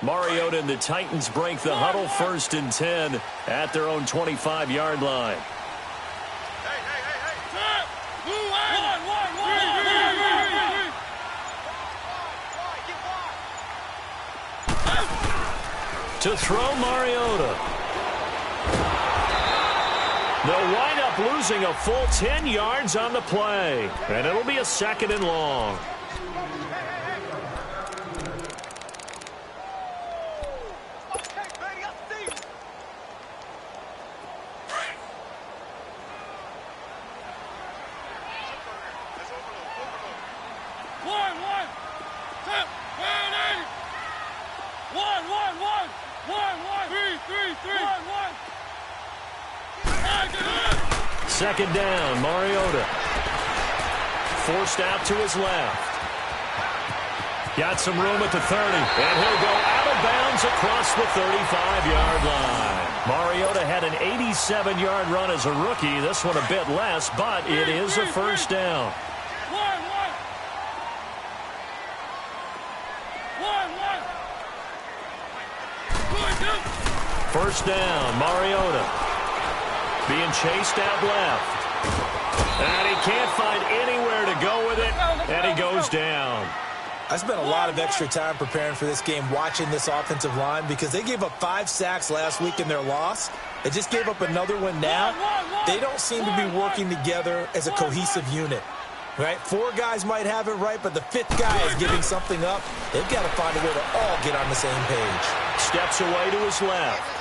Mariota and the Titans break the huddle, 1st and 10 at their own 25-yard line. To throw, Mariota. They'll wind up losing a full 10 yards on the play, and it'll be a 2nd and long. Second down, Mariota. Forced out to his left. Got some room at the 30, and he'll go out of bounds across the 35-yard line. Mariota had an 87-yard run as a rookie. This one a bit less, but it is a 1st down. First down, Mariota. Being chased out left. And he can't find anywhere to go with it, and he goes down. I spent a lot of extra time preparing for this game, watching this offensive line, because they gave up 5 sacks last week in their loss. They just gave up another one now. They don't seem to be working together as a cohesive unit. Right? 4 guys might have it right, but the 5th guy is giving something up. They've got to find a way to all get on the same page. Steps away to his left.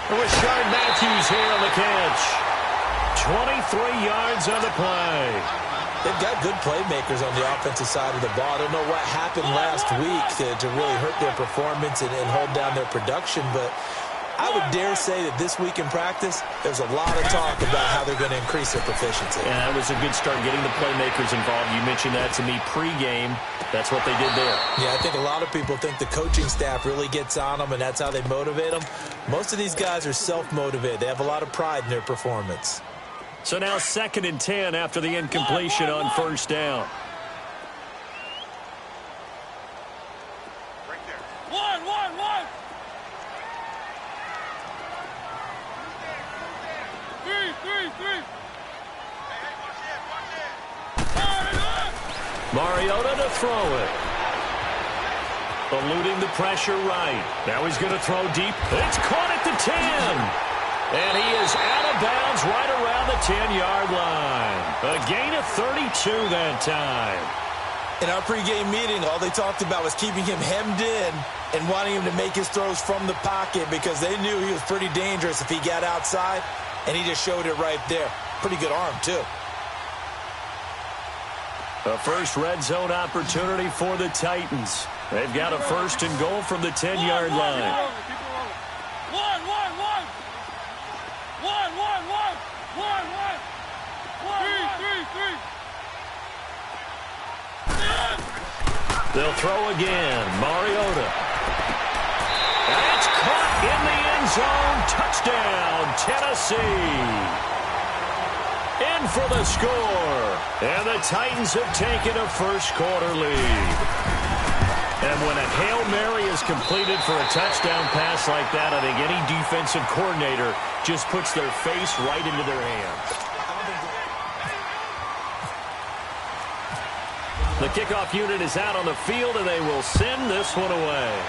Rashard Matthews here on the catch. 23 yards on the play. They've got good playmakers on the offensive side of the ball. I don't know what happened last week to really hurt their performance and hold down their production, but I would dare say that this week in practice, there's a lot of talk about how they're going to increase their proficiency. Yeah, that was a good start, getting the playmakers involved. You mentioned that to me pregame. That's what they did there. Yeah, I think a lot of people think the coaching staff really gets on them, and that's how they motivate them. Most of these guys are self-motivated. They have a lot of pride in their performance. So now 2nd and 10 after the incompletion on 1st down. Mariota to throw it. Eluding the pressure right. Now he's going to throw deep. It's caught at the 10. And he is out of bounds right around the 10-yard line. A gain of 32 that time. In our pregame meeting, all they talked about was keeping him hemmed in and wanting him to make his throws from the pocket because they knew he was pretty dangerous if he got outside, and he just showed it right there. Pretty good arm, too. A first red zone opportunity for the Titans. They've got a 1st and goal from the 10-yard line. They'll throw again. Mariota. That's caught in the end zone. Touchdown, Tennessee. In for the score. And the Titans have taken a first-quarter lead. And when a Hail Mary is completed for a touchdown pass like that, I think any defensive coordinator just puts their face right into their hands. The kickoff unit is out on the field, and they will send this one away.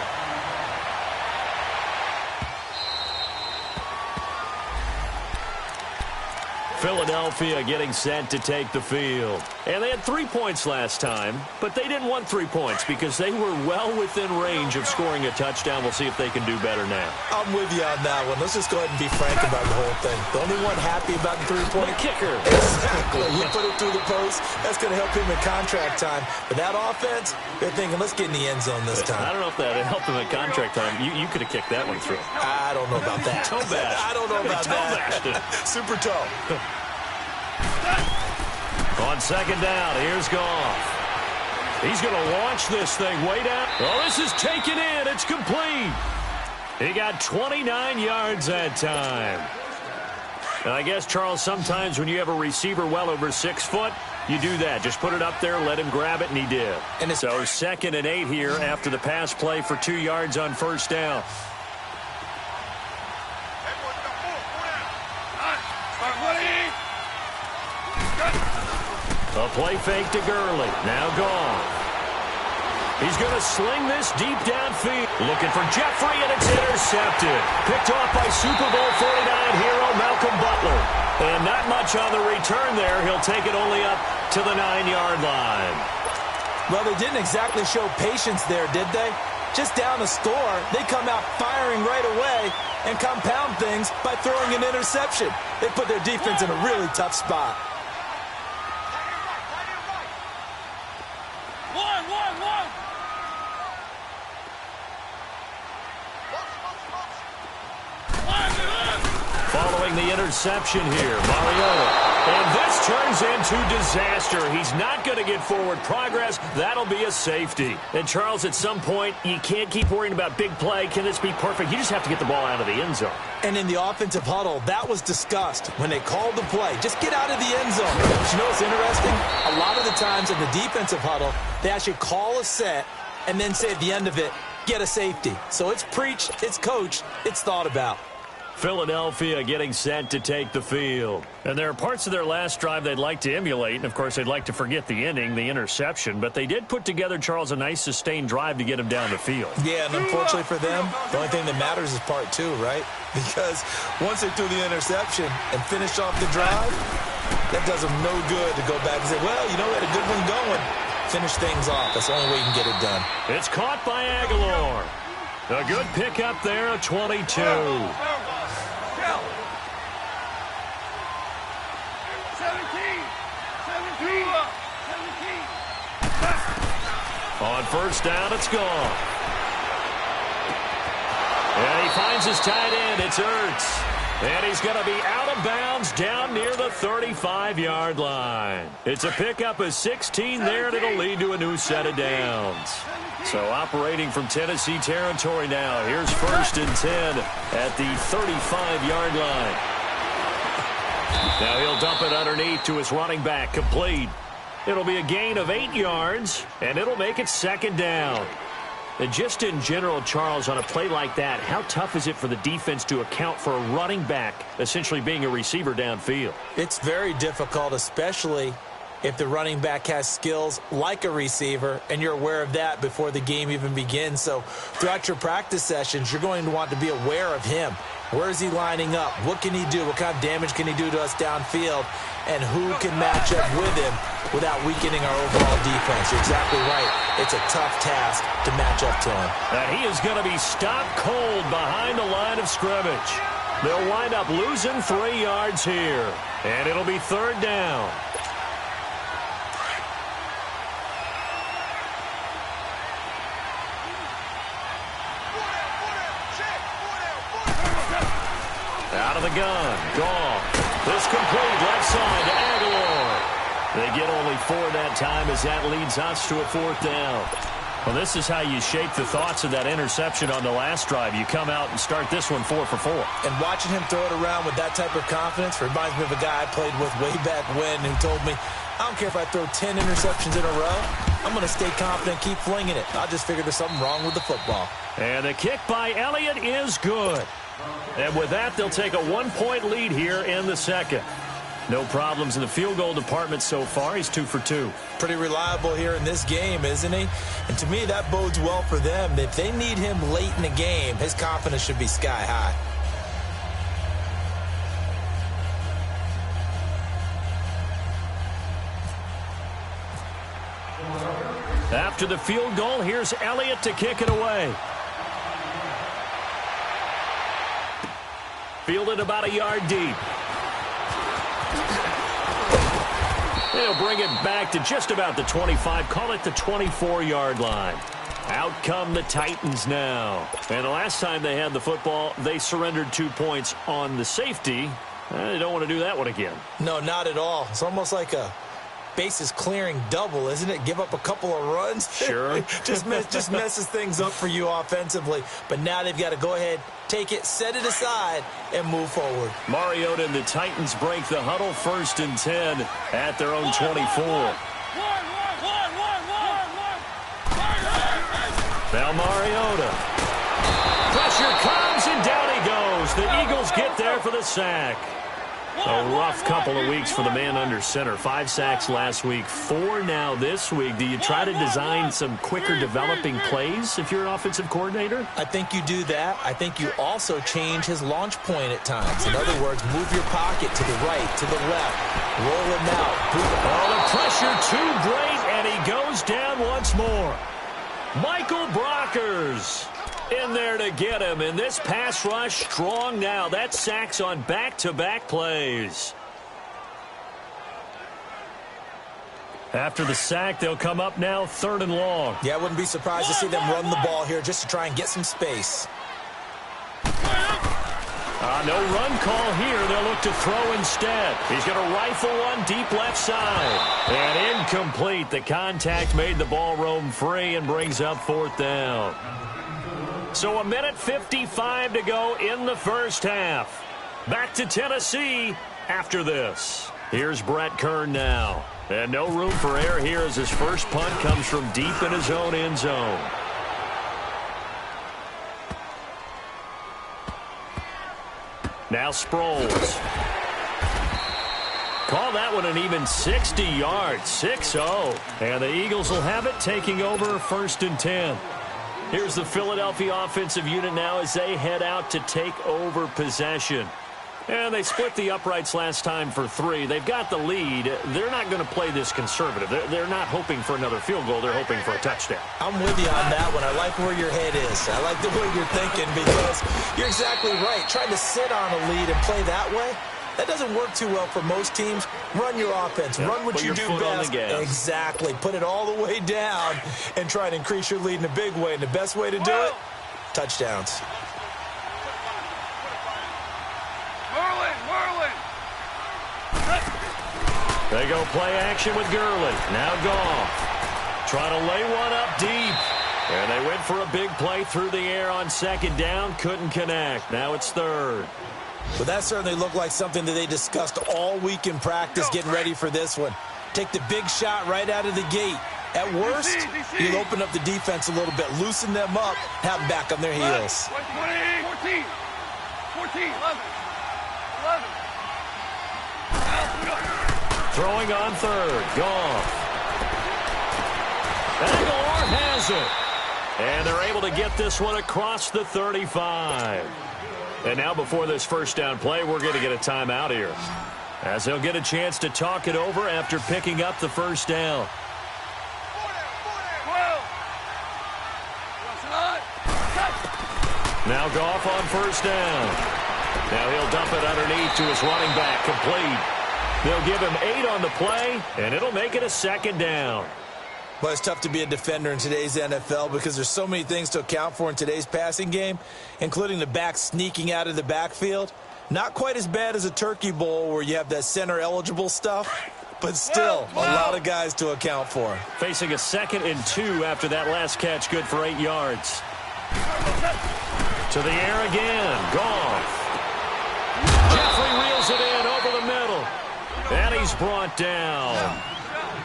Philadelphia getting set to take the field. And they had 3 points last time, but they didn't want 3 points because they were well within range of scoring a touchdown. We'll see if they can do better now. I'm with you on that one. Let's just go ahead and be frank about the whole thing. The only one happy about the 3-point kicker. Exactly. He put it through the post. That's going to help him in contract time. But that offense, they're thinking, let's get in the end zone this time. I don't know if that helped him in contract time. You could have kicked that one through. I don't know about that. Toe bash. I don't know about that. Super toe. On 2nd down, here's Goff. He's going to launch this thing way down. Oh, this is taken in. It's complete. He got 29 yards that time. I guess, Charles, sometimes when you have a receiver well over 6 foot, you do that. Just put it up there, let him grab it, and he did. And so 2nd and 8 here after the pass play for 2 yards on first down. A play fake to Gurley. Now gone. He's going to sling this deep downfield. Looking for Jeffrey, and it's intercepted. Picked off by Super Bowl 49 hero Malcolm Butler. And not much on the return there. He'll take it only up to the 9-yard line. Well, they didn't exactly show patience there, did they? Just down a score, they come out firing right away and compound things by throwing an interception. They put their defense in a really tough spot. Following the interception here, Mariota. And this turns into disaster. He's not going to get forward progress. That'll be a safety. And, Charles, at some point, you can't keep worrying about big play. Can this be perfect? You just have to get the ball out of the end zone. And in the offensive huddle, that was discussed when they called the play. Just get out of the end zone. But you know what's interesting? A lot of the times in the defensive huddle, they actually call a set and then say at the end of it, get a safety. So it's preached, it's coached, it's thought about. Philadelphia getting set to take the field. And there are parts of their last drive they'd like to emulate, and, of course, they'd like to forget the inning, the interception. But they did put together, Charles, a nice sustained drive to get him down the field. Yeah, and unfortunately for them, the only thing that matters is part 2, right? Because once they threw the interception and finished off the drive, that does them no good to go back and say, well, you know, we had a good one going. Finish things off. That's the only way you can get it done. It's caught by Aguilar. A good pickup there, a 22. On first down, it's gone. And he finds his tight end. It's Ertz. And he's going to be out of bounds down near the 35-yard line. It's a pickup of 16 there, and it'll lead to a new set of downs. So operating from Tennessee territory now. Here's 1st and 10 at the 35-yard line. Now he'll dump it underneath to his running back, complete. It'll be a gain of 8 yards, and it'll make it 2nd down. And just in general, Charles, on a play like that, how tough is it for the defense to account for a running back essentially being a receiver downfield? It's very difficult, especially if the running back has skills like a receiver, and you're aware of that before the game even begins. So throughout your practice sessions, you're going to want to be aware of him. Where is he lining up? What can he do? What kind of damage can he do to us downfield? And who can match up with him without weakening our overall defense? You're exactly right. It's a tough task to match up to him. And he is going to be stopped cold behind the line of scrimmage. They'll wind up losing 3 yards here. And it'll be 3rd down. Out of the gun. Gone. This complete left side to Aguilar. They get only 4 that time as that leads us to a 4th down. Well, this is how you shape the thoughts of that interception on the last drive. You come out and start this one 4 for 4. And watching him throw it around with that type of confidence reminds me of a guy I played with way back when who told me, I don't care if I throw 10 interceptions in a row. I'm going to stay confident, keep flinging it. I just figured there's something wrong with the football. And the kick by Elliott is good. And with that, they'll take a 1-point lead here in the 2nd. No problems in the field goal department so far. He's 2 for 2. Pretty reliable here in this game, isn't he? And to me, that bodes well for them. If they need him late in the game, his confidence should be sky high. After the field goal, here's Elliott to kick it away. Fielded about a yard deep. They'll bring it back to just about the 25. Call it the 24-yard line. Out come the Titans now. And the last time they had the football, they surrendered 2 points on the safety. They don't want to do that one again. No, not at all. It's almost like a bases clearing double, isn't it? Give up a couple of runs. Sure. just messes things up for you offensively. But now they've got to go ahead, take it, set it aside, and move forward. Mariota and the Titans break the huddle, 1st and 10 at their own 24. Now Mariota. Pressure comes, and down he goes. The Eagles get there for the sack. A rough couple of weeks for the man under center. 5 sacks last week, 4 now this week. Do you try to design some quicker developing plays if you're an offensive coordinator? I think you do that. I think you also change his launch point at times. In other words, move your pocket to the right, to the left. Roll him out. Oh, the pressure too great, and he goes down once more. Michael Brockers in there to get him, and this pass rush strong now. That's sacks on back-to-back plays. After the sack, they'll come up now 3rd and long. Yeah, I wouldn't be surprised to see them run the ball here just to try and get some space. No run call here. They'll look to throw instead. He's going to rifle one deep left side. And incomplete. The contact made the ball roam free and brings up 4th down. So 1:55 to go in the first half. Back to Tennessee after this. Here's Brett Kern now. And no room for error here as his first punt comes from deep in his own end zone. Now Sproles. Call that one an even 60 yards, 6-0. And the Eagles will have it, taking over 1st and 10. Here's the Philadelphia offensive unit now as they head out to take over possession. And they split the uprights last time for 3. They've got the lead. They're not going to play this conservative. They're not hoping for another field goal. They're hoping for a touchdown. I'm with you on that one. I like where your head is. I like the way you're thinking because you're exactly right. Trying to sit on a lead and play that way, that doesn't work too well for most teams. Run your offense. Yep, run what you do best. Exactly. Put it all the way down and try to increase your lead in a big way. And the best way to do it, touchdowns. They go play action with Gurley. Now Goff. Trying to lay one up deep. And they went for a big play through the air on 2nd down. Couldn't connect. Now it's 3rd. But that certainly looked like something that they discussed all week in practice getting ready for this one. Take the big shot right out of the gate. At worst, you'll open up the defense a little bit, loosen them up, have them back on their heels. 14, 11. Throwing on 3rd. Goff. Aguilar has it. And they're able to get this one across the 35. And now before this first down play, we're going to get a timeout here, as they'll get a chance to talk it over after picking up the first down. Now Goff on 1st down. Now he'll dump it underneath to his running back, complete. They'll give him 8 on the play, and it'll make it a 2nd down. Well, it's tough to be a defender in today's NFL because there's so many things to account for in today's passing game, including the back sneaking out of the backfield. Not quite as bad as a turkey bowl where you have that center-eligible stuff, but still a lot of guys to account for. Facing a 2nd and 2 after that last catch, good for 8 yards. To the air again, Goff. Jeffrey reels it in over the middle. And he's brought down.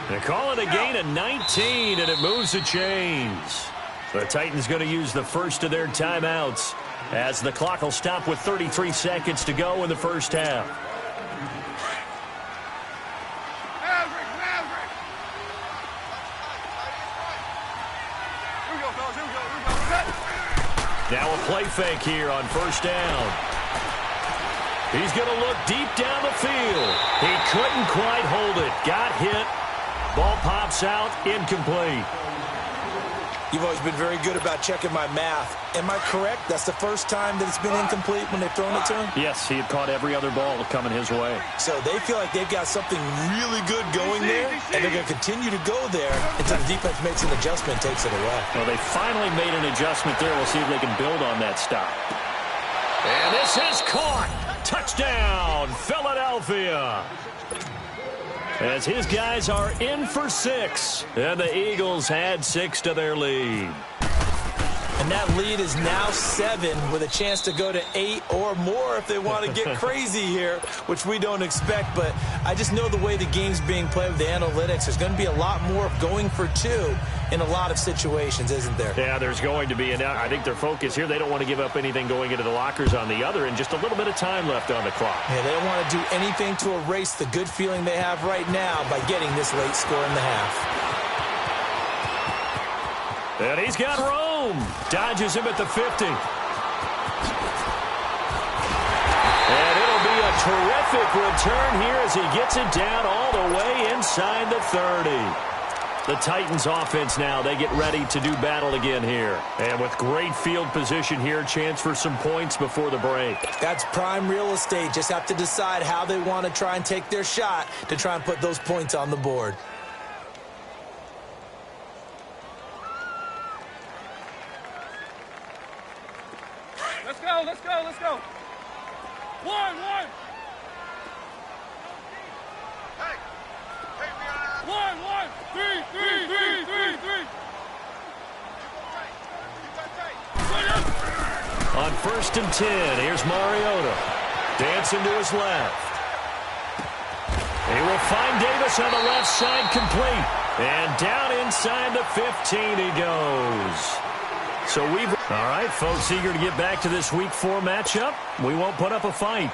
They call it a gain of 19, and it moves the chains. The Titans going to use the first of their timeouts as the clock will stop with 33 seconds to go in the first half. Now a play fake here on 1st down. He's going to look deep down the field. He couldn't quite hold it. Got hit. Ball pops out. Incomplete. You've always been very good about checking my math. Am I correct? That's the first time that it's been incomplete when they've thrown it to him? Yes, he had caught every other ball coming his way. So they feel like they've got something really good going there, and they're going to continue to go there until the defense makes an adjustment and takes it away. Well, they finally made an adjustment there. We'll see if they can build on that stop. And this is caught. Touchdown, Philadelphia. as his guys are in for 6. And the Eagles add 6 to their lead. And that lead is now 7 with a chance to go to 8 or more if they want to get crazy here, which we don't expect. But I just know the way the game's being played with the analytics, there's going to be a lot more of going for 2 in a lot of situations, isn't there? Yeah, there's going to be. And I think their focus here, they don't want to give up anything going into the lockers on the other, and just a little bit of time left on the clock. Yeah, they don't want to do anything to erase the good feeling they have right now by getting this late score in the half. And he's got Rome. Dodges him at the 50. And it'll be a terrific return here as he gets it down all the way inside the 30. The Titans offense now, they get ready to do battle again here. And with great field position here, chance for some points before the break. That's prime real estate. Just have to decide how they want to try and take their shot to try and put those points on the board. Let's go, let's go. 1. Hey, 1. 3. On 1st and 10, here's Mariota. Dancing to his left. He will find Davis on the left side complete. And down inside the 15 he goes. So we've... All right, folks, eager to get back to this Week 4 matchup. We won't put up a fight.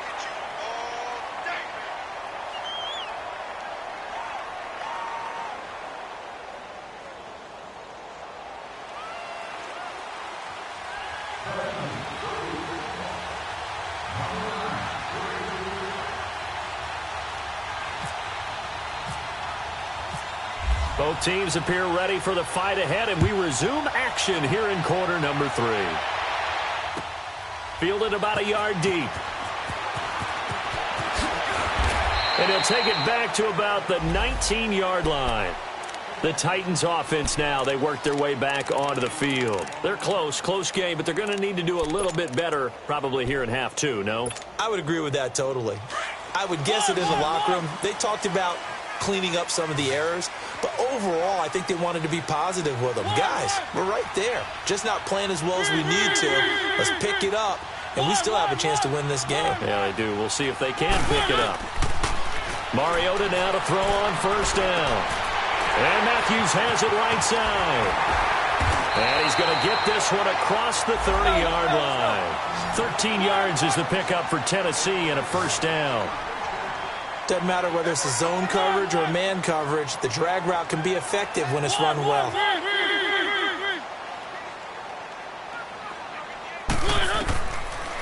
Both teams appear ready for the fight ahead, and we resume action here in quarter number 3. Fielded about a yard deep. And he'll take it back to about the 19-yard line. The Titans offense now, they work their way back onto the field. They're close game, but they're going to need to do a little bit better probably here in half 2, no? I would agree with that totally. I would guess it in the locker room. They talked about cleaning up some of the errors, but overall I think they wanted to be positive with them. Guys, we're right there, just not playing as well as we need to. Let's pick it up, and we still have a chance to win this game. Yeah, they do. We'll see if they can pick it up. Mariota now to throw on 1st down, and Matthews has it right side, and he's going to get this one across the 30-yard line. 13 yards is the pickup for Tennessee and a 1st down. Doesn't matter whether it's a zone coverage or man coverage, the drag route can be effective when it's run well.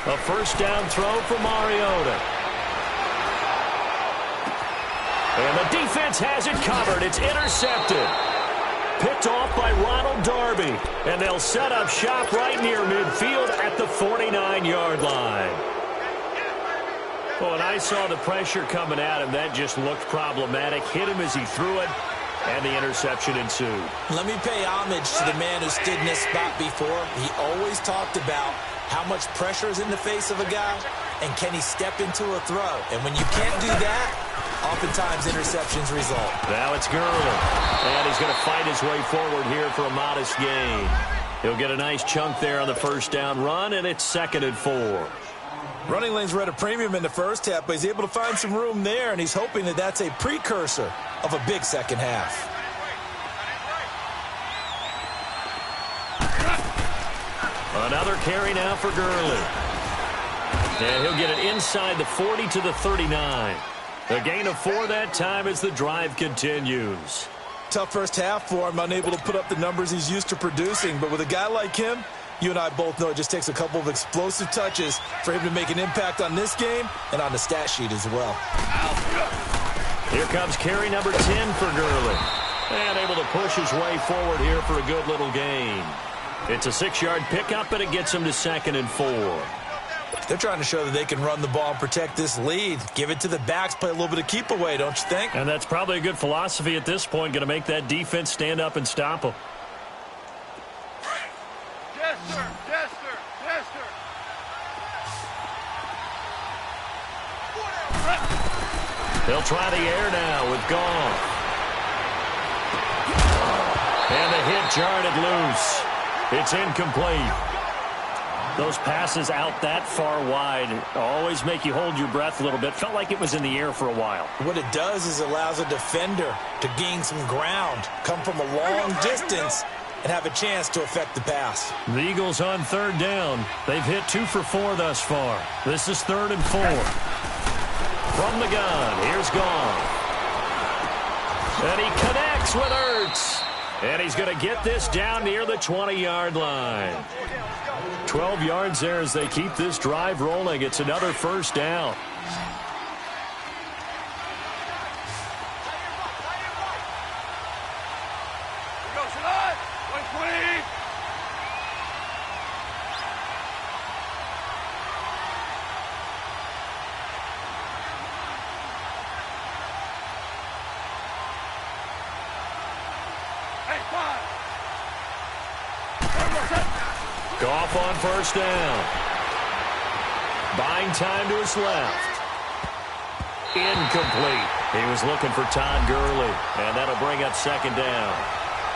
A 1st down throw for Mariota. And the defense has it covered. It's intercepted. Picked off by Ronald Darby. And they'll set up shop right near midfield at the 49-yard line. Well, and I saw the pressure coming at him. That just looked problematic. Hit him as he threw it, and the interception ensued. Let me pay homage to the man who stood in this spot before. He always talked about how much pressure is in the face of a guy, and can he step into a throw. And when you can't do that, oftentimes interceptions result. Now it's Gurley, and he's going to fight his way forward here for a modest gain. He'll get a nice chunk there on the 1st down run, and it's 2nd and 4. Running lanes were at a premium in the first half, but he's able to find some room there, and he's hoping that that's a precursor of a big second half. Another carry now for Gurley. And he'll get it inside the 40 to the 39. A gain of 4 that time as the drive continues. Tough first half for him, unable to put up the numbers he's used to producing, but with a guy like him, you and I both know it just takes a couple of explosive touches for him to make an impact on this game and on the stat sheet as well. Here comes carry number 10 for Gurley. And able to push his way forward here for a good little gain. It's a 6-yard pickup, and it gets him to 2nd and 4. They're trying to show that they can run the ball and protect this lead. Give it to the backs, play a little bit of keep away, don't you think? And that's probably a good philosophy at this point, going to make that defense stand up and stop them. Yes, sir. Yes, sir. Yes, sir. They'll try the air now with Goff. And the hit jarred it loose. It's incomplete. Those passes out that far wide always make you hold your breath a little bit. Felt like it was in the air for a while. What it does is allows a defender to gain some ground, come from a long distance, and have a chance to affect the pass. The Eagles on third down. They've hit 2 for 4 thus far. This is 3rd and 4. From the gun, here's Goff. And he connects with Ertz. And he's going to get this down near the 20-yard line. 12 yards there as they keep this drive rolling. It's another first down. Goff on first down. Buying time to his left. Incomplete. He was looking for Todd Gurley, and that'll bring up second down.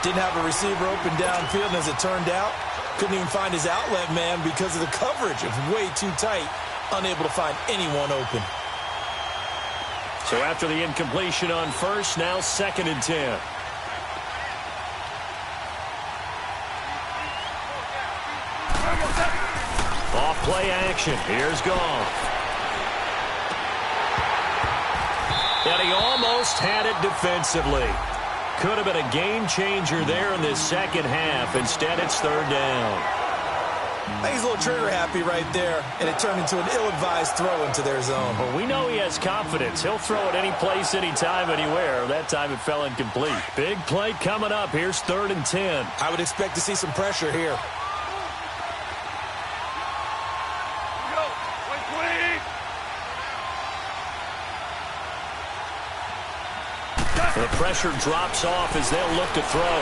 Didn't have a receiver open downfield, and as it turned out, couldn't even find his outlet man because of the coverage. It was way too tight, unable to find anyone open. So after the incompletion on first, now 2nd and 10. Off play action. Here's Goff. And he almost had it defensively. Could have been a game changer there in this second half. Instead, it's 3rd down. I think he's a little trigger happy right there, and it turned into an ill-advised throw into their zone. Well, we know he has confidence. He'll throw it any place, anytime, anywhere. That time it fell incomplete. Big play coming up. Here's 3rd and 10. I would expect to see some pressure here. The pressure drops off as they'll look to throw.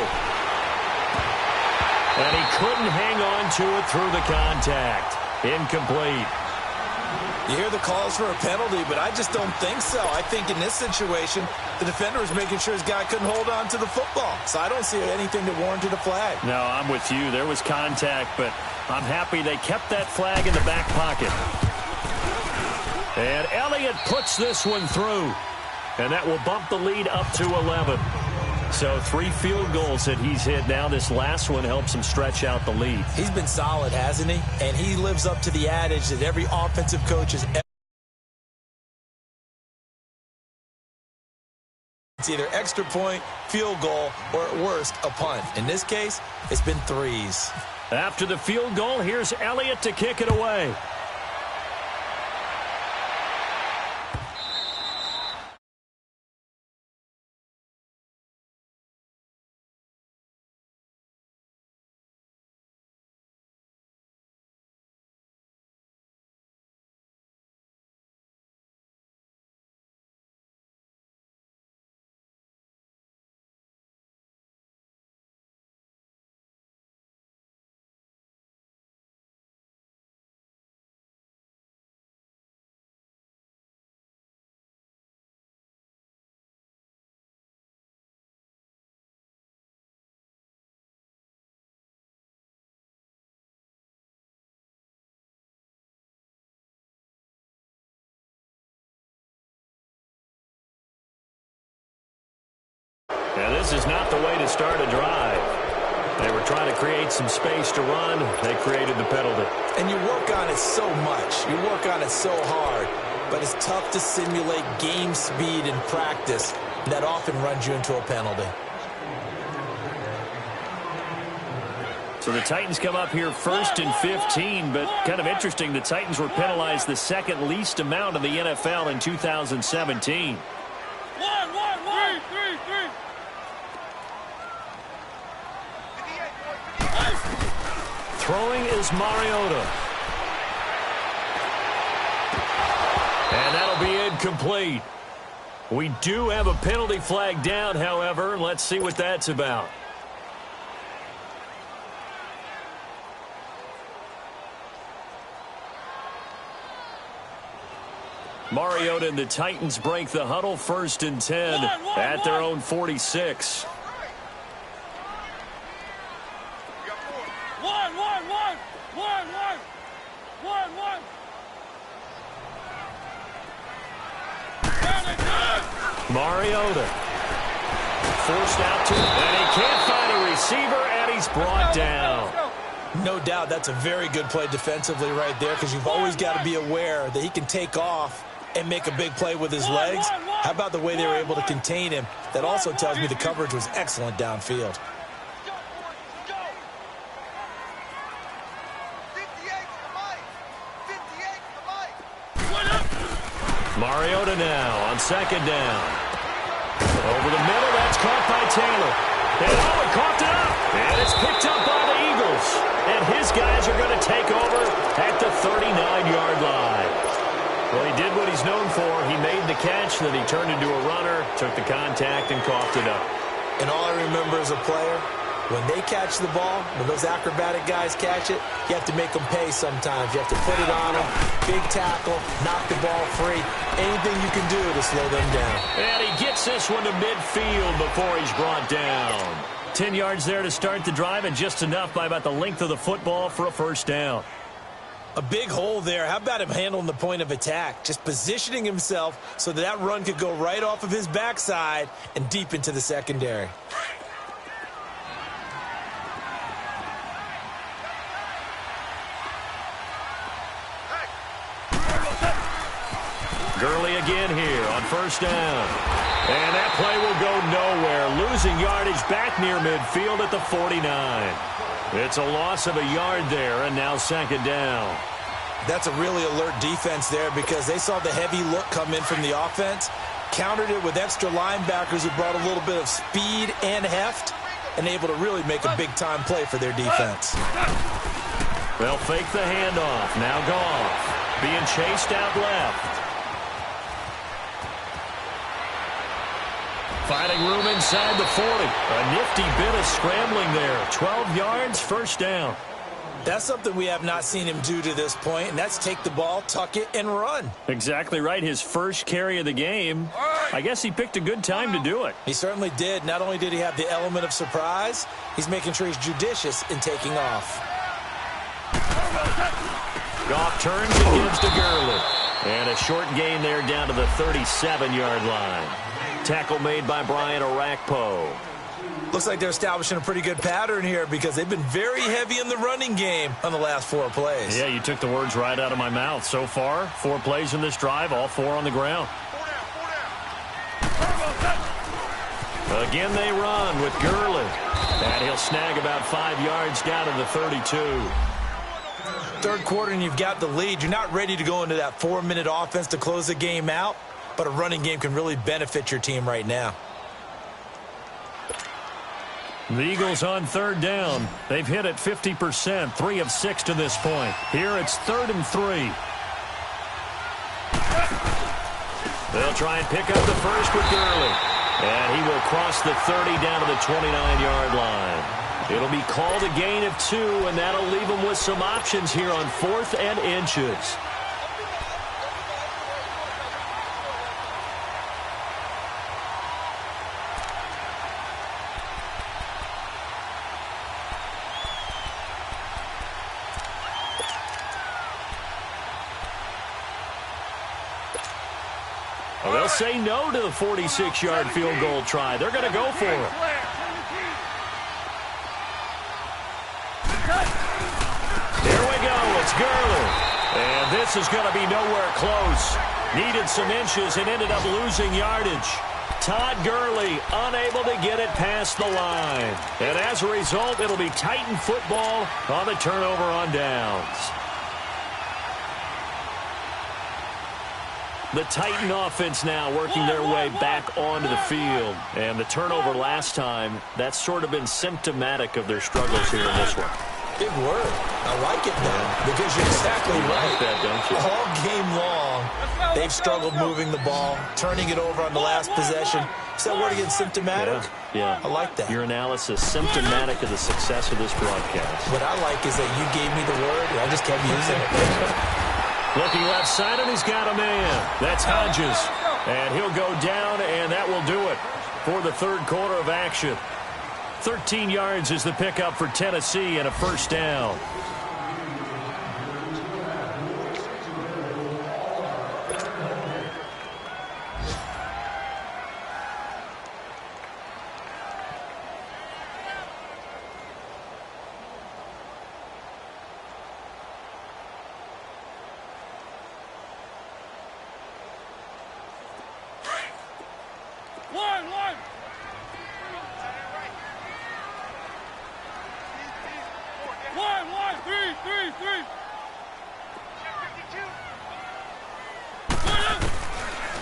And he couldn't hang on to it through the contact. Incomplete. You hear the calls for a penalty, but I just don't think so. I think in this situation, the defender was making sure his guy couldn't hold on to the football. So I don't see anything that warranted a flag. No, I'm with you. There was contact, but I'm happy they kept that flag in the back pocket. And Elliott puts this one through. And that will bump the lead up to 11. So 3 field goals that he's hit now. This last one helps him stretch out the lead. He's been solid, hasn't he? And he lives up to the adage that every offensive coach is it's either extra point, field goal, or at worst, a punt. In this case, it's been 3s. After the field goal, here's Elliott to kick it away. Now, this is not the way to start a drive. They were trying to create some space to run. They created the penalty. And you work on it so much. You work on it so hard. But it's tough to simulate game speed in practice. That often runs you into a penalty. So the Titans come up here 1st and 15, but kind of interesting. The Titans were penalized the second least amount in the NFL in 2017. Throwing is Mariota. And that'll be incomplete. We do have a penalty flag down, however. Let's see what that's about. Mariota and the Titans break the huddle, 1st and 10 at their own 46. Mariota forced out to him, and he can't find a receiver, and he's brought down. No doubt that's a very good play defensively right there, because you've always got to be aware that he can take off and make a big play with his legs. How about the way they were able to contain him? That also tells me the coverage was excellent downfield. Mariota now on 2nd down. Over the middle, that's caught by Taylor. And he coughed it up. And it's picked up by the Eagles. And his guys are going to take over at the 39-yard line. Well, he did what he's known for. He made the catch, then he turned into a runner, took the contact, and coughed it up. And all I remember as a player, when they catch the ball, when those acrobatic guys catch it, you have to make them pay sometimes. You have to put it on them, big tackle, knock the ball free. Anything you can do to slow them down. And he gets this one to midfield before he's brought down. 10 yards there to start the drive, and just enough by about the length of the football for a 1st down. A big hole there. How about him handling the point of attack? Just positioning himself so that run could go right off of his backside and deep into the secondary. Gurley again here on 1st down. And that play will go nowhere. Losing yardage back near midfield at the 49. It's a loss of a yard there, and now 2nd down. That's a really alert defense there, because they saw the heavy look come in from the offense, countered it with extra linebackers who brought a little bit of speed and heft, and able to really make a big-time play for their defense. They'll fake the handoff. Now Goff being chased out left. Finding room inside the 40. A nifty bit of scrambling there. 12 yards, 1st down. That's something we have not seen him do to this point, and that's take the ball, tuck it, and run. Exactly right. His first carry of the game. I guess he picked a good time to do it. He certainly did. Not only did he have the element of surprise, he's making sure he's judicious in taking off. Goff turns and gives to Gurley. And a short gain there down to the 37-yard line. Tackle made by Brian Orakpo. Looks like they're establishing a pretty good pattern here, because they've been very heavy in the running game on the last 4 plays. Yeah, you took the words right out of my mouth. So far, 4 plays in this drive, all 4 on the ground. Again, they run with Gurley. And he'll snag about 5 yards down to the 32. 3rd quarter, and you've got the lead. You're not ready to go into that 4-minute offense to close the game out, but a running game can really benefit your team right now. The Eagles on 3rd down. They've hit it 50%, 3 of 6 to this point. Here it's 3rd and 3. They'll try and pick up the first with Gurley. And he will cross the 30 down to the 29-yard line. It'll be called a gain of 2, and that'll leave them with some options here on 4th and inches. Well, they'll say no to the 46-yard field goal try. They're going to go for it. Here we go. It's Gurley. And this is going to be nowhere close. Needed some inches and ended up losing yardage. Todd Gurley unable to get it past the line. And as a result, it'll be Titan football on the turnover on downs. The Titan offense now working their way back onto the field. And the turnover last time, that's sort of been symptomatic of their struggles here in this one. Big word. I like it, though, because you're exactly right. Like that, don't you? All game long, they've struggled moving the ball, turning it over on the last possession. Is that word again, symptomatic? Yeah. I like that. Your analysis, symptomatic of the success of this broadcast. What I like is that you gave me the word, and I just kept using it. Looking left side, and he's got a man. That's Hodges. And he'll go down, and that will do it for the third quarter of action. 13 yards is the pickup for Tennessee and a first down.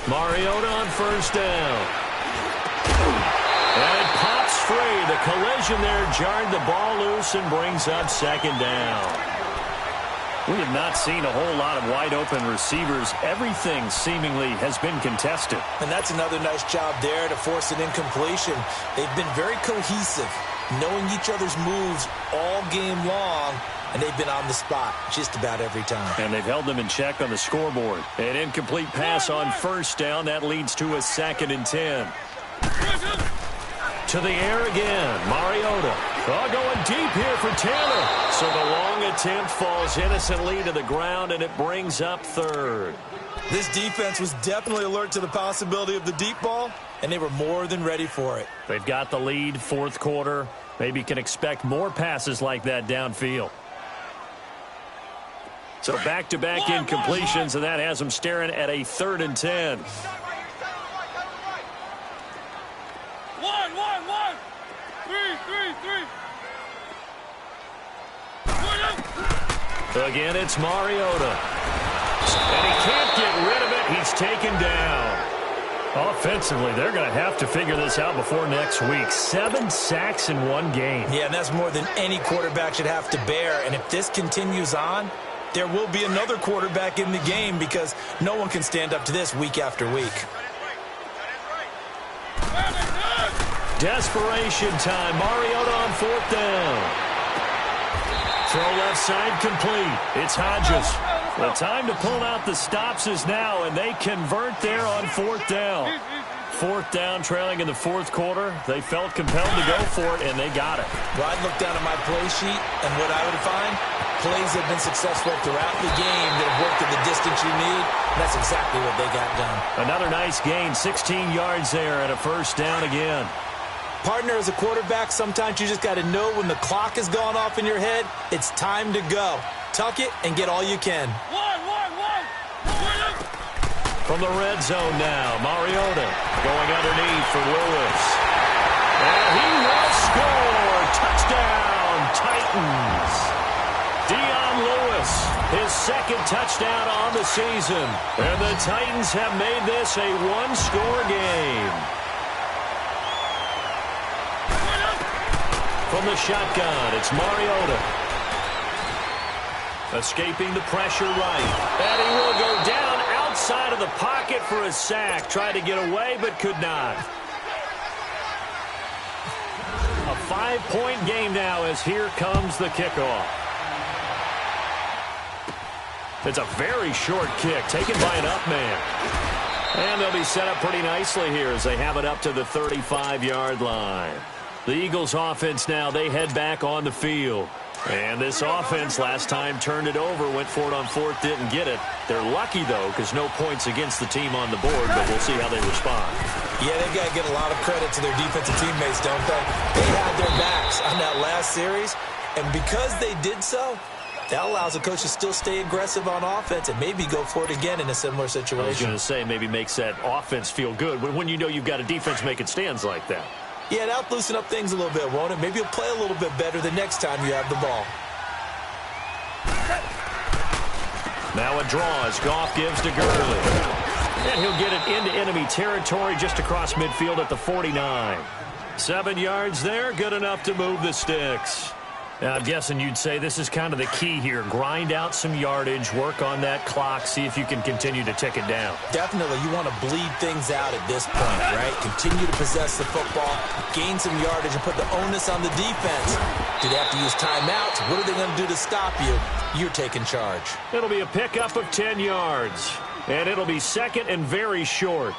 Mariota on first down. And it pops free. The collision there jarred the ball loose and brings up second down. We have not seen a whole lot of wide-open receivers. Everything seemingly has been contested. And that's another nice job there to force an incompletion. They've been very cohesive, knowing each other's moves all game long, and they've been on the spot just about every time. And they've held them in check on the scoreboard. An incomplete pass on first down. That leads to a 2nd and 10. To the air again. Mariota. Going deep here for Taylor. So the long attempt falls innocently to the ground, and it brings up third. This defense was definitely alert to the possibility of the deep ball, and they were more than ready for it. They've got the lead, fourth quarter. Maybe can expect more passes like that downfield. So back-to-back incompletions, and that has them staring at a 3rd and 10. Again, it's Mariota. And he can't get rid of it. He's taken down. Offensively, they're going to have to figure this out before next week. 7 sacks in one game. Yeah, and that's more than any quarterback should have to bear. And if this continues on, there will be another quarterback in the game because no one can stand up to this week after week. Desperation time. Mariota on 4th down. Throw left side complete. It's Hodges. The time to pull out the stops is now, and they convert there on 4th down. 4th down, trailing in the fourth quarter. They felt compelled to go for it, and they got it. Well, I'd look down at my play sheet, and what I would find, plays have been successful throughout the game that have worked at the distance you need. And that's exactly what they got done. Another nice gain, 16 yards there, and a first down again. Partner, as a quarterback, sometimes you just got to know when the clock has gone off in your head, it's time to go. Tuck it and get all you can. From the red zone now, Mariota going underneath for Lewis. And he will score. Touchdown, Titans. Dion Lewis, his 2nd touchdown on the season. And the Titans have made this a one-score game. From the shotgun, it's Mariota. Escaping the pressure right. And he will go down outside of the pocket for a sack. Tried to get away, but could not. A 5-point game now as here comes the kickoff. It's a very short kick taken by an up man. And they'll be set up pretty nicely here as they have it up to the 35-yard line. The Eagles offense now, they head back on the field. And this offense last time turned it over, went for it on 4th, didn't get it. They're lucky, though, because no points against the team on the board, but we'll see how they respond. Yeah, they've got to get a lot of credit to their defensive teammates, don't they? They had their backs on that last series, and because they did so, that allows the coach to still stay aggressive on offense and maybe go for it again in a similar situation. I was going to say maybe makes that offense feel good when you know you've got a defense making stands like that. Yeah, that'll loosen up things a little bit, won't it? Maybe you'll play a little bit better the next time you have the ball. Now a draw as Goff gives to Gurley. And he'll get it into enemy territory just across midfield at the 49. 7 yards there, good enough to move the sticks. Now, I'm guessing you'd say this is kind of the key here. Grind out some yardage, work on that clock, see if you can continue to tick it down. Definitely, you want to bleed things out at this point, right? Continue to possess the football, gain some yardage, and put the onus on the defense. Do they have to use timeouts? What are they going to do to stop you? You're taking charge. It'll be a pickup of 10 yards, and it'll be second and very short.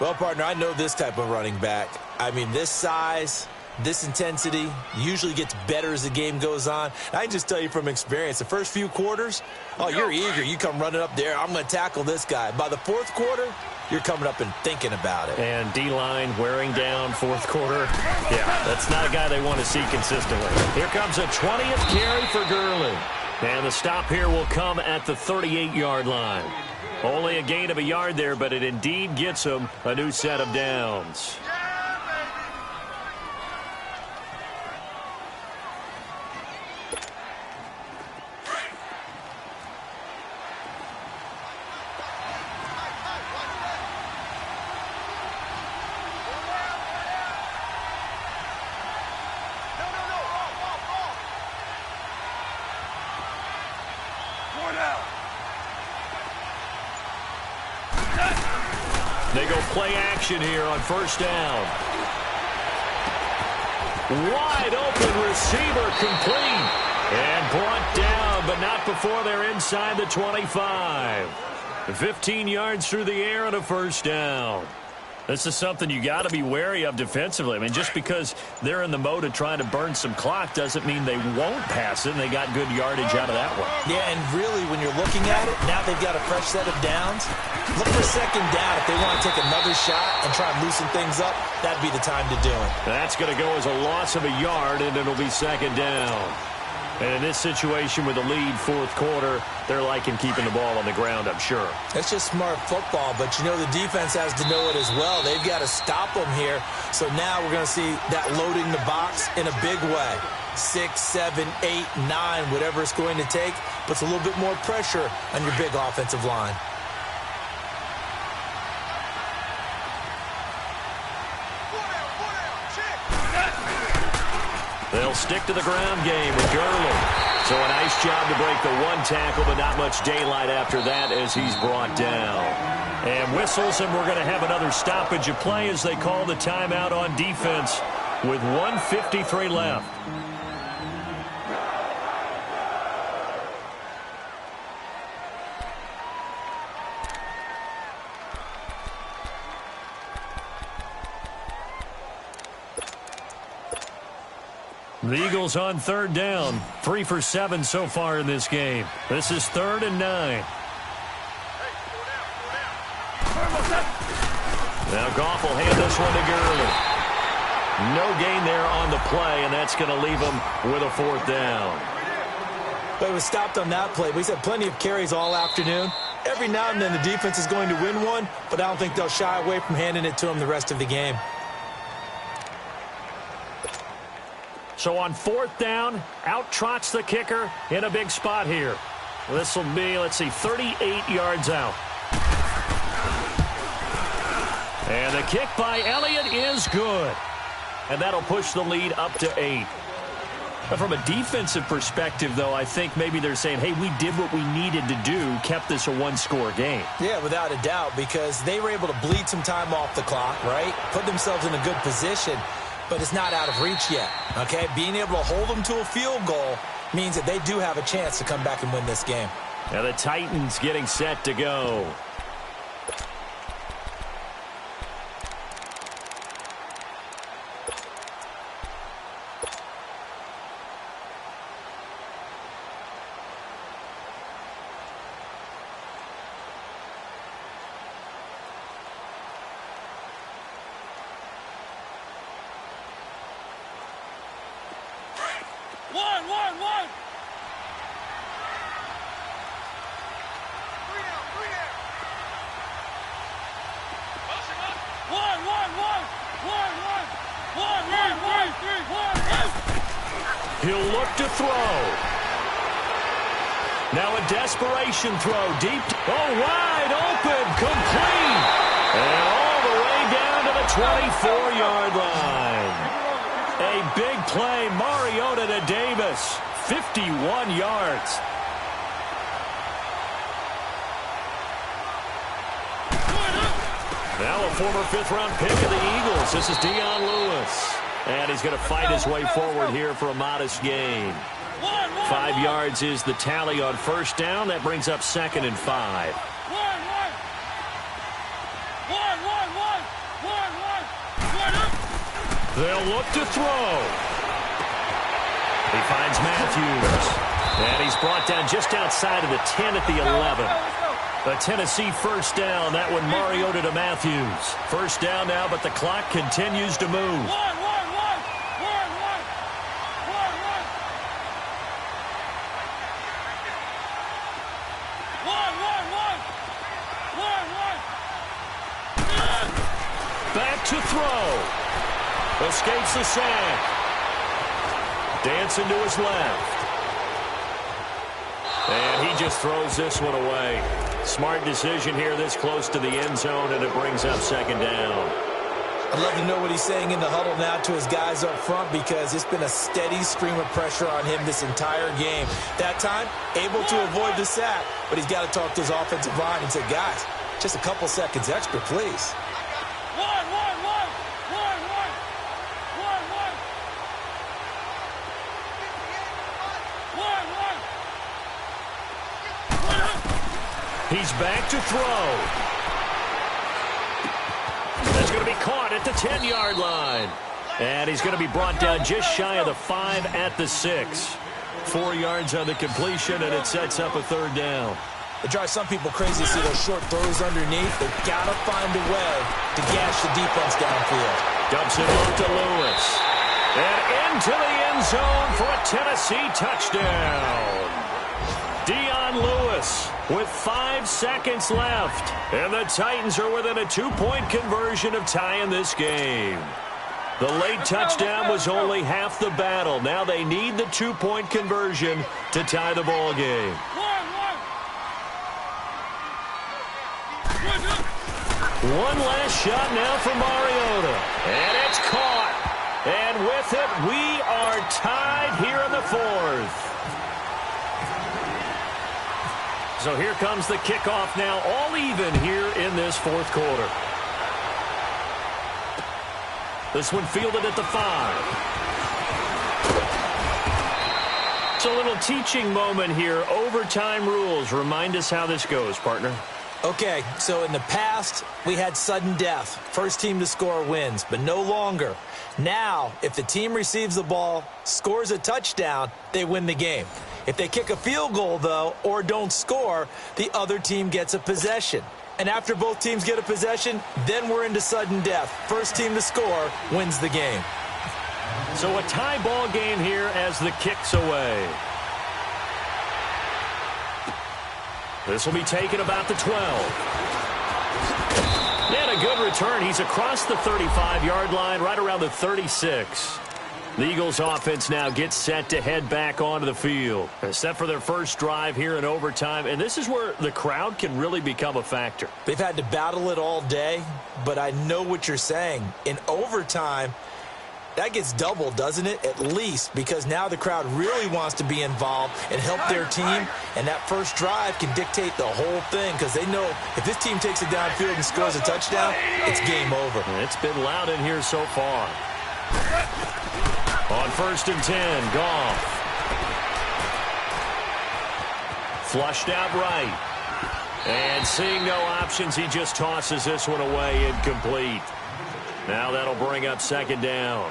Well, partner, I know this type of running back. I mean, this size, this intensity usually gets better as the game goes on. I can just tell you from experience, the first few quarters, oh, you're eager. You come running up there, I'm going to tackle this guy. By the fourth quarter, you're coming up and thinking about it. And D-line wearing down fourth quarter. Yeah, that's not a guy they want to see consistently. Here comes a 20th carry for Gurley. And the stop here will come at the 38-yard line. Only a gain of a yard there, but it indeed gets him a new set of downs. They go play action here on first down. Wide open receiver complete. And brought down, but not before they're inside the 25. 15 yards through the air and a first down. This is something you got to be wary of defensively. I mean, just because they're in the mode of trying to burn some clock doesn't mean they won't pass it, and they got good yardage out of that one. Yeah, and really, when you're looking at it, now they've got a fresh set of downs. Look for second down. If they want to take another shot and try and loosen things up, that'd be the time to do it. That's going to go as a loss of a yard, and it'll be second down. And in this situation with a lead fourth quarter, they're liking keeping the ball on the ground, I'm sure. That's just smart football, but you know the defense has to know it as well. They've got to stop them here. So now we're going to see that loading the box in a big way. 6, 7, 8, 9, whatever it's going to take, puts a little bit more pressure on your big offensive line. They'll stick to the ground game with Gurley. So a nice job to break the one tackle, but not much daylight after that as he's brought down. And whistles, and we're going to have another stoppage of play as they call the timeout on defense with 1:53 left. The Eagles on third down. 3 for 7 so far in this game. This is 3rd and 9. Now Goff will hand this one to Gurley. No gain there on the play, and that's going to leave him with a 4th down. But it was stopped on that play. We've had plenty of carries all afternoon. Every now and then the defense is going to win one, but I don't think they'll shy away from handing it to him the rest of the game. So on 4th down, out trots the kicker in a big spot here. This will be, 38 yards out. And the kick by Elliott is good. And that'll push the lead up to 8. But from a defensive perspective, though, I think maybe they're saying, hey, we did what we needed to do, kept this a one-score game. Yeah, without a doubt, because they were able to bleed some time off the clock, right? Put themselves in a good position. But it's not out of reach yet, okay? Being able to hold them to a field goal means that they do have a chance to come back and win this game. Now the Titans getting set to go. He'll look to throw. Now a desperation throw deep. Oh, wide open, complete. And all the way down to the 24-yard line. A big play, Mariota to Davis. 51 yards. Now a former fifth-round pick of the Eagles. This is Dion Lewis. And he's going to fight his way forward here for a modest gain. 5 yards is the tally on first down. That brings up 2nd and 5. They'll look to throw. He finds Matthews. And he's brought down just outside of the 10 at the 11. A Tennessee first down. That one Mariota to Matthews. First down now, but the clock continues to move. Back to throw. Escapes the sack. Dancing to his left. And he just throws this one away. Smart decision here this close to the end zone, and it brings up 2nd down. I'd love to know what he's saying in the huddle now to his guys up front, because it's been a steady stream of pressure on him this entire game. That time, able to avoid the sack, but he's got to talk to his offensive line and say, guys, just a couple seconds extra, please. He's back to throw. That's going to be caught at the 10-yard line. And he's going to be brought down just shy of the 5 at the 6. 4 yards on the completion, and it sets up a 3rd down. It drives some people crazy to see those short throws underneath. They've got to find a way to gash the defense downfield. Dumps it off to Lewis. And into the end zone for a Tennessee touchdown. Dion Lewis with 5 seconds left. And the Titans are within a 2-point conversion of tying this game. The late touchdown was only half the battle. Now they need the 2-point conversion to tie the ball game. One last shot now for Mariota. And it's caught. And with it, we are tied here in the 4th. So here comes the kickoff now, all even here in this 4th quarter. This one fielded at the 5. It's a little teaching moment here. Overtime rules. Remind us how this goes, partner. Okay, so in the past, we had sudden death. First team to score wins, but no longer. Now, if the team receives the ball, scores a touchdown, they win the game. If they kick a field goal, though, or don't score, the other team gets a possession. And after both teams get a possession, then we're into sudden death. First team to score wins the game. So a tie ball game here as the kick's away. This will be taken about the 12. And a good return. He's across the 35-yard line, right around the 36. The Eagles offense now gets set to head back onto the field. Set for their first drive here in overtime. And this is where the crowd can really become a factor. They've had to battle it all day, but I know what you're saying. In overtime, that gets doubled, doesn't it? At least, because now the crowd really wants to be involved and help their team. And that first drive can dictate the whole thing, because they know if this team takes it downfield and scores a touchdown, it's game over. It's been loud in here so far. On 1st and 10, Goff. Flushed out right. And seeing no options, he just tosses this one away incomplete. Now that'll bring up 2nd down.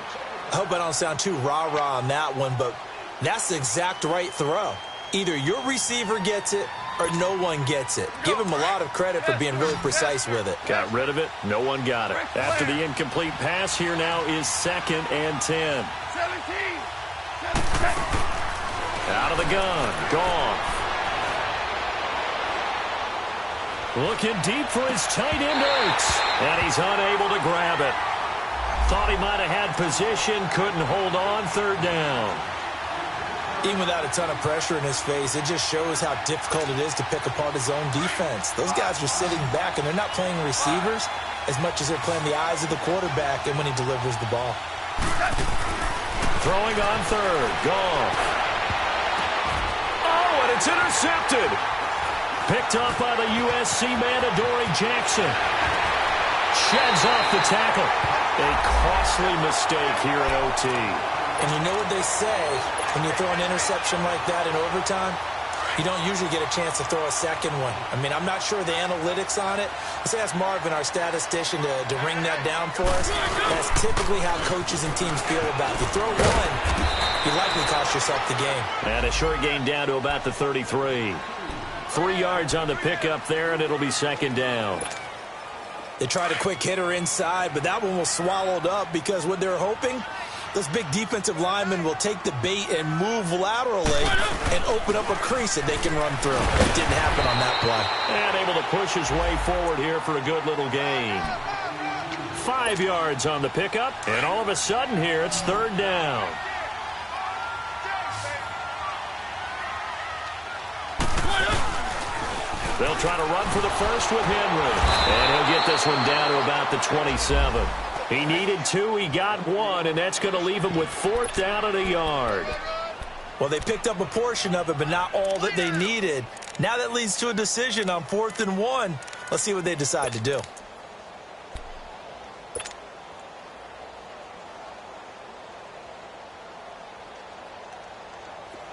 I hope I don't sound too rah-rah on that one, but that's the exact right throw. Either your receiver gets it or no one gets it. Give him a lot of credit for being really precise with it. Got rid of it. No one got it. After the incomplete pass, here now is 2nd and 10. 17. Out of the gun. Goff. Looking deep for his tight end, Ertz. And he's unable to grab it. Thought he might have had position. Couldn't hold on. 3rd down. Even without a ton of pressure in his face, it just shows how difficult it is to pick apart his own defense. Those guys are sitting back, and they're not playing receivers as much as they're playing the eyes of the quarterback and when he delivers the ball. Throwing on third. Goff. Oh, and it's intercepted. Picked up by the USC man, Adoree Jackson. Sheds off the tackle. A costly mistake here in OT. And you know what they say, when you throw an interception like that in overtime, you don't usually get a chance to throw a second one. I mean, I'm not sure the analytics on it. Let's ask Marvin, our statistician, to ring that down for us. That's typically how coaches and teams feel about it. You throw one, you likely cost yourself the game. And a short gain down to about the 33. 3 yards on the pickup there, and it'll be second down. They tried a quick hitter inside, but that one was swallowed up because what they're hoping, those big defensive linemen will take the bait and move laterally and open up a crease that they can run through. It didn't happen on that play. And able to push his way forward here for a good little gain. 5 yards on the pickup, and all of a sudden here it's third down. They'll try to run for the first with Henry. And he'll get this one down to about the 27. He needed 2, he got 1, and that's going to leave him with 4th down and a yard. Well, they picked up a portion of it, but not all that they needed. Now that leads to a decision on 4th and 1. Let's see what they decide to do.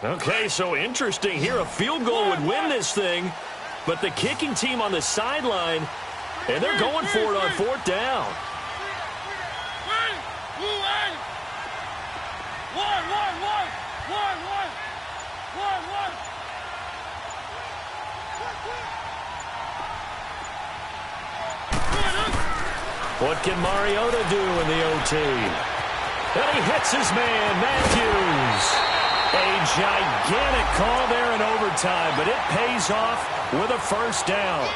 Okay, so interesting here. A field goal would win this thing. But the kicking team on the sideline, and they're going for it on 4th down. What can Mariota do in the OT? And he hits his man, Matthews. A gigantic call there in overtime, but it pays off with a first down.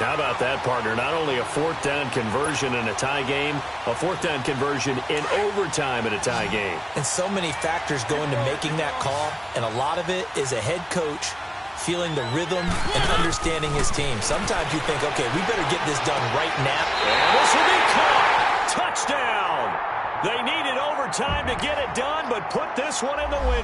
How about that, partner? Not only a 4th down conversion in a tie game, a 4th down conversion in overtime in a tie game. And so many factors go into making that call, and a lot of it is a head coach feeling the rhythm and understanding his team. Sometimes you think, okay, we better get this done right now. And this will be caught. Touchdown. They needed overtime to get it done, but put this one in the win.